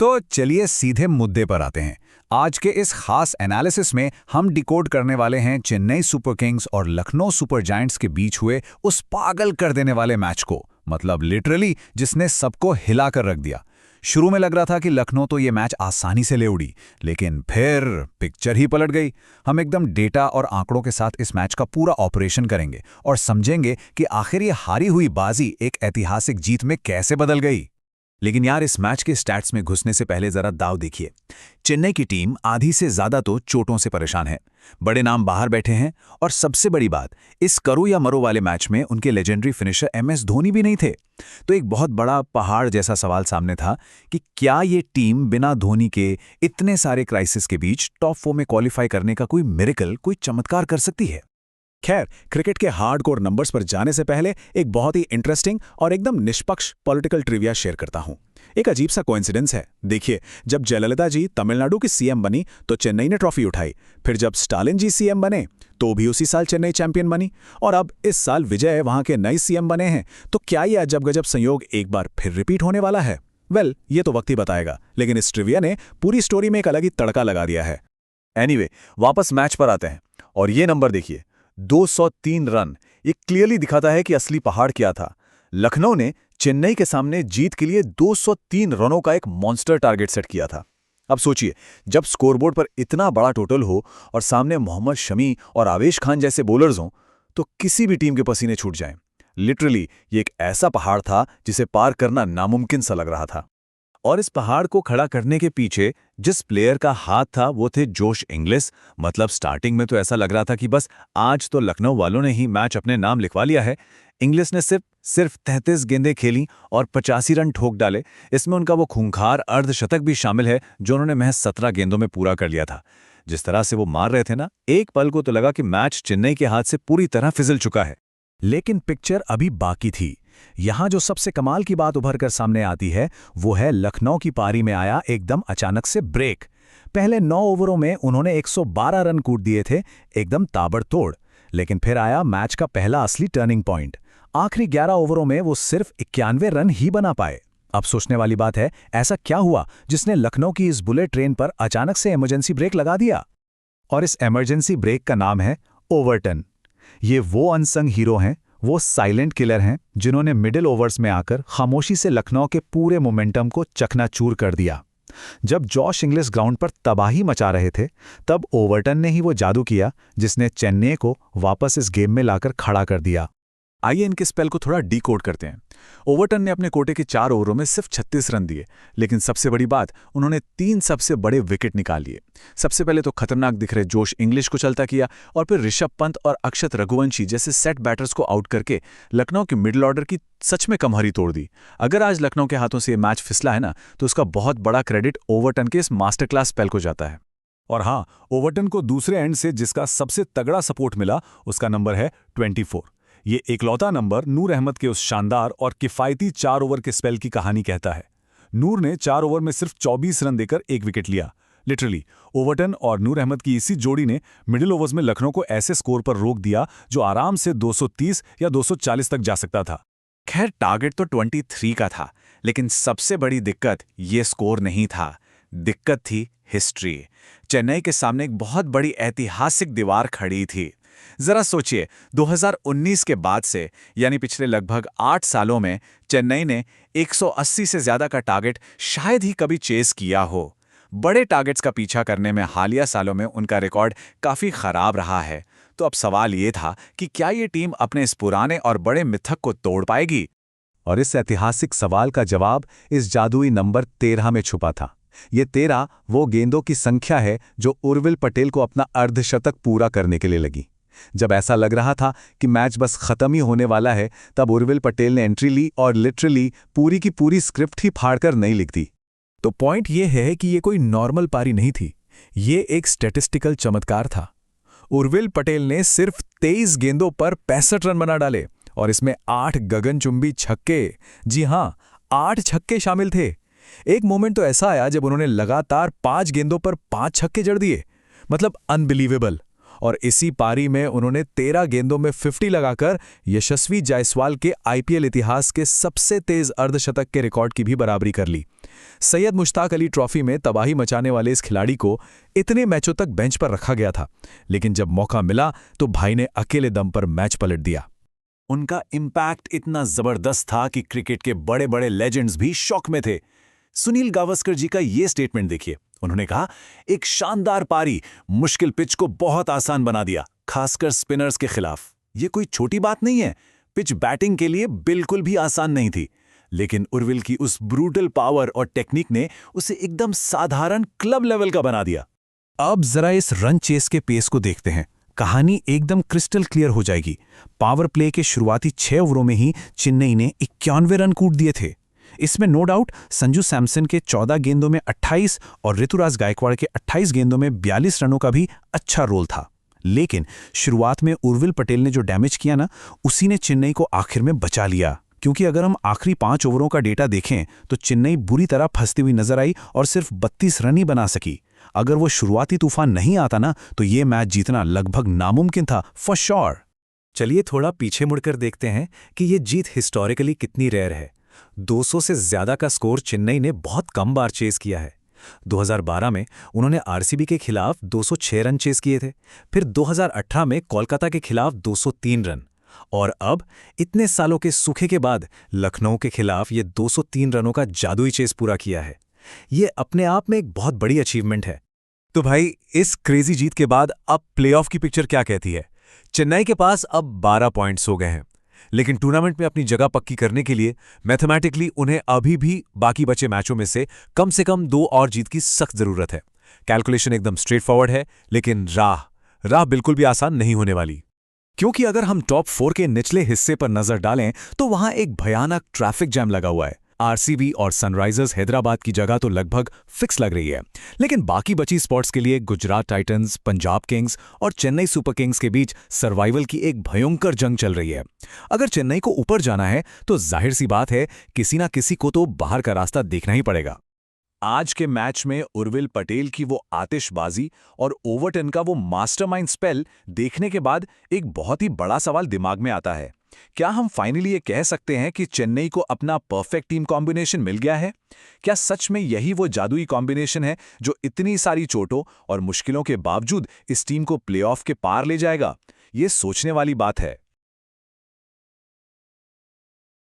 तो चलिए सीधे मुद्दे पर आते हैं। आज के इस खास एनालिसिस में हम डिकोड करने वाले हैं चेन्नई सुपर किंग्स और लखनऊ सुपर जायंट्स के बीच हुए उस पागल कर देने वाले मैच को, मतलब लिटरली जिसने सबको हिला कर रख दिया। शुरू में लग रहा था कि लखनऊ तो ये मैच आसानी से ले उड़ी, लेकिन फिर पिक्चर ही पलट गई। हम एकदम डेटा और आंकड़ों के साथ इस मैच का पूरा ऑपरेशन करेंगे और समझेंगे कि आखिर ये हारी हुई बाजी एक ऐतिहासिक जीत में कैसे बदल गई। लेकिन यार, इस मैच के स्टैट्स में घुसने से पहले जरा दाव देखिए। चेन्नई की टीम आधी से ज्यादा तो चोटों से परेशान है, बड़े नाम बाहर बैठे हैं और सबसे बड़ी बात, इस करो या मरो वाले मैच में उनके लेजेंडरी फिनिशर MS धोनी भी नहीं थे। तो एक बहुत बड़ा पहाड़ जैसा सवाल सामने था कि क्या ये टीम बिना धोनी के इतने सारे क्राइसिस के बीच टॉप 4 में क्वालिफाई करने का कोई मिरेकल, कोई चमत्कार कर सकती है। खैर, क्रिकेट के हार्डकोर नंबर्स पर जाने से पहले एक बहुत ही इंटरेस्टिंग और एकदम निष्पक्ष पॉलिटिकल ट्रिविया शेयर करता हूं। एक अजीब सा कोइंसिडेंस है। देखिए, जब जयललिता जी तमिलनाडु की CM बनी तो चेन्नई ने ट्रॉफी उठाई। फिर जब स्टालिन जी CM बने तो भी उसी साल चेन्नई चैंपियन बनी। और अब इस साल विजय वहां के नए CM बने हैं। तो क्या ये अजब गजब संयोग एक बार फिर रिपीट होने वाला है? वेल, ये तो वक्त ही बताएगा, लेकिन इस ट्रिविया ने पूरी स्टोरी में एक अलग ही तड़का लगा दिया है। एनीवे, वापस मैच पर आते हैं और ये नंबर देखिए, 203 रन। ये क्लियरली दिखाता है कि असली पहाड़ क्या था। लखनऊ ने चेन्नई के सामने जीत के लिए 203 रनों का एक मॉन्स्टर टारगेट सेट किया था। अब सोचिए, जब स्कोरबोर्ड पर इतना बड़ा टोटल हो और सामने मोहम्मद शमी और आवेश खान जैसे बॉलर्स हों, तो किसी भी टीम के पसीने छूट जाएं। लिटरली ये एक ऐसा पहाड़ था जिसे पार करना नामुमकिन सा लग रहा था। और इस पहाड़ को खड़ा करने के पीछे जिस प्लेयर का हाथ था वो थे जोश इंग्लिस। मतलब स्टार्टिंग में तो ऐसा लग रहा था कि बस आज तो लखनऊ वालों ने ही मैच अपने नाम लिखवा लिया है। इंग्लिस ने सिर्फ 33 गेंदें खेली और 85 रन ठोक डाले। इसमें उनका वो खूंखार अर्धशतक भी शामिल है जो उन्होंने महज 17 गेंदों में पूरा कर लिया था। जिस तरह से वो मार रहे थे ना, एक पल को तो लगा कि मैच चेन्नई के हाथ से पूरी तरह फिसल चुका है। लेकिन पिक्चर अभी बाकी थी। यहां जो सबसे कमाल की बात उभर कर सामने आती है वो है लखनऊ की पारी में आया एकदम अचानक से ब्रेक। पहले 9 ओवरों में उन्होंने 112 रन कूट दिए थे, एकदम ताबड़तोड़। लेकिन फिर आया मैच का पहला असली टर्निंग पॉइंट। आखिरी 11 ओवरों में वो सिर्फ 91 रन ही बना पाए। अब सोचने वाली बात है, ऐसा क्या हुआ जिसने लखनऊ की इस बुलेट ट्रेन पर अचानक से इमरजेंसी ब्रेक लगा दिया? और इस इमरजेंसी ब्रेक का नाम है ओवरटन। ये वो अनसंग हीरो हैं, वो साइलेंट किलर हैं जिन्होंने मिडिल ओवर्स में आकर खामोशी से लखनऊ के पूरे मोमेंटम को चकनाचूर कर दिया। जब जॉश इंग्लिस ग्राउंड पर तबाही मचा रहे थे, तब ओवरटन ने ही वो जादू किया जिसने चेन्नई को वापस इस गेम में लाकर खड़ा कर दिया। आइए इनके स्पेल को थोड़ा डीकोड करते हैं। ओवरटन ने अपने कोटे के 4 ओवरों में सिर्फ 36 रन दिए, लेकिन सबसे बड़ी बात, उन्होंने 3 सबसे बड़े विकेट निकाल लिए। सबसे पहले तो खतरनाक दिख रहे जोश इंग्लिश को चलता किया और फिर ऋषभ पंत और अक्षत रघुवंशी जैसे सेट बैटर्स को आउट करके लखनऊ के मिडिल ऑर्डर की सच में कमहरी तोड़ दी। अगर आज लखनऊ के हाथों से ये मैच फिसला है ना, तो उसका बहुत बड़ा क्रेडिट ओवरटन के इस मास्टर क्लास स्पेल को जाता है। और हाँ, ओवरटन को दूसरे एंड से जिसका सबसे तगड़ा सपोर्ट मिला उसका नंबर है 24। ये एकलौता नंबर नूर अहमद के उस शानदार और किफायती 4 ओवर के स्पेल की कहानी कहता है। नूर ने 4 ओवर में सिर्फ 24 रन देकर 1 विकेट लिया। लिटरली ओवरटन और नूर अहमद की इसी जोड़ी ने मिडिल ओवर्स में लखनऊ को ऐसे स्कोर पर रोक दिया जो आराम से 230 या 240 तक जा सकता था। खैर, टारगेट तो 23 का था, लेकिन सबसे बड़ी दिक्कत ये स्कोर नहीं था। दिक्कत थी हिस्ट्री। चेन्नई के सामने एक बहुत बड़ी ऐतिहासिक दीवार खड़ी थी। जरा सोचिए, 2019 के बाद से, यानी पिछले लगभग 8 सालों में चेन्नई ने 180 से ज्यादा का टारगेट शायद ही कभी चेस किया हो। बड़े टारगेट्स का पीछा करने में हालिया सालों में उनका रिकॉर्ड काफी खराब रहा है। तो अब सवाल ये था कि क्या ये टीम अपने इस पुराने और बड़े मिथक को तोड़ पाएगी? और इस ऐतिहासिक सवाल का जवाब इस जादुई नंबर 13 में छुपा था। ये 13 वो गेंदों की संख्या है जो उर्विल पटेल को अपना अर्धशतक पूरा करने के लिए लगी। जब ऐसा लग रहा था कि मैच बस खत्म ही होने वाला है, तब उर्विल पटेल ने एंट्री ली और लिटरली पूरी की पूरी स्क्रिप्ट ही फाड़कर नहीं लिख दी। तो पॉइंट ये है कि ये कोई नॉर्मल पारी नहीं थी, ये एक स्टैटिस्टिकल चमत्कार था। उर्विल पटेल ने सिर्फ 23 गेंदों पर 65 रन बना डाले और इसमें 8 गगनचुंबी छक्के। जी हां, 8 छक्के शामिल थे। एक मोमेंट तो ऐसा आया जब उन्होंने लगातार 5 गेंदों पर 5 छक्के जड़ दिए। मतलब अनबिलीवेबल। और इसी पारी में उन्होंने 13 गेंदों में 50 लगाकर यशस्वी जायसवाल के आईपीएल इतिहास के सबसे तेज अर्धशतक के रिकॉर्ड की भी बराबरी कर ली। सैयद मुश्ताक अली ट्रॉफी में तबाही मचाने वाले इस खिलाड़ी को इतने मैचों तक बेंच पर रखा गया था, लेकिन जब मौका मिला तो भाई ने अकेले दम पर मैच पलट दिया। उनका इम्पैक्ट इतना जबरदस्त था कि क्रिकेट के बड़े बड़े लेजेंड्स भी शॉक में थे। सुनील गावस्कर जी का ये स्टेटमेंट देखिए। उन्होंने कहा, एक शानदार पारी मुश्किल पिच को बहुत आसान बना दिया, खासकर स्पिनर्स के खिलाफ। ये कोई छोटी बात नहीं है। पिच बैटिंग के लिए बिल्कुल भी आसान नहीं थी, लेकिन उर्विल की उस ब्रूटल पावर और टेक्निक ने उसे एकदम साधारण क्लब लेवल का बना दिया। अब जरा इस रन चेस के पेस को देखते हैं। कहानी एकदम क्रिस्टल क्लियर हो जाएगी। पावर प्ले के शुरुआती 6 ओवरों में ही चेन्नई ने 91 रन कूट दिए थे। इसमें नो डाउट संजू सैमसन के 14 गेंदों में 28 और ऋतुराज गायकवाड़ के 28 गेंदों में 42 रनों का भी अच्छा रोल था। लेकिन शुरुआत में उर्विल पटेल ने जो डैमेज किया ना, उसी ने चेन्नई को आखिर में बचा लिया। क्योंकि अगर हम आखिरी 5 ओवरों का डेटा देखें तो चेन्नई बुरी तरह फंसती हुई नजर आई और सिर्फ 32 रन ही बना सकी। अगर वो शुरुआती तूफान नहीं आता ना, तो ये मैच जीतना लगभग नामुमकिन था फॉर श्योर। चलिए थोड़ा पीछे मुड़कर देखते हैं कि ये जीत हिस्टोरिकली कितनी रेयर है। 200 से ज्यादा का स्कोर चेन्नई ने बहुत कम बार चेस किया है। 2012 में उन्होंने आरसीबी के खिलाफ 206 रन चेस किए थे, फिर 2018 में कोलकाता के खिलाफ 203 रन, और अब इतने सालों के सूखे के बाद लखनऊ के खिलाफ ये 203 रनों का जादुई चेस पूरा किया है। ये अपने आप में एक बहुत बड़ी अचीवमेंट है। तो भाई, इस क्रेजी जीत के बाद अब प्लेऑफ की पिक्चर क्या कहती है? चेन्नई के पास अब 12 पॉइंट्स हो गए हैं, लेकिन टूर्नामेंट में अपनी जगह पक्की करने के लिए मैथमेटिकली उन्हें अभी भी बाकी बचे मैचों में से कम 2 और जीत की सख्त जरूरत है। कैलकुलेशन एकदम स्ट्रेट फॉरवर्ड है, लेकिन राह बिल्कुल भी आसान नहीं होने वाली। क्योंकि अगर हम टॉप 4 के निचले हिस्से पर नजर डालें तो वहां एक भयानक ट्रैफिक जैम लगा हुआ है। आरसीबी और सनराइजर्स हैदराबाद की जगह तो लगभग फिक्स लग रही है, लेकिन बाकी बची स्पॉट्स के लिए गुजरात टाइटंस, पंजाब किंग्स और चेन्नई सुपर किंग्स के बीच सर्वाइवल की एक भयंकर जंग चल रही है। अगर चेन्नई को ऊपर जाना है तो जाहिर सी बात है, किसी ना किसी को तो बाहर का रास्ता देखना ही पड़ेगा। आज के मैच में उर्विल पटेल की वो आतिशबाजी और ओवरटन का वो मास्टरमाइंड स्पेल देखने के बाद एक बहुत ही बड़ा सवाल दिमाग में आता है। क्या हम फाइनली ये कह सकते हैं कि चेन्नई को अपना परफेक्ट टीम कॉम्बिनेशन मिल गया है? क्या सच में यही वो जादुई कॉम्बिनेशन है जो इतनी सारी चोटों और मुश्किलों के बावजूद इस टीम को प्लेऑफ के पार ले जाएगा? ये सोचने वाली बात है।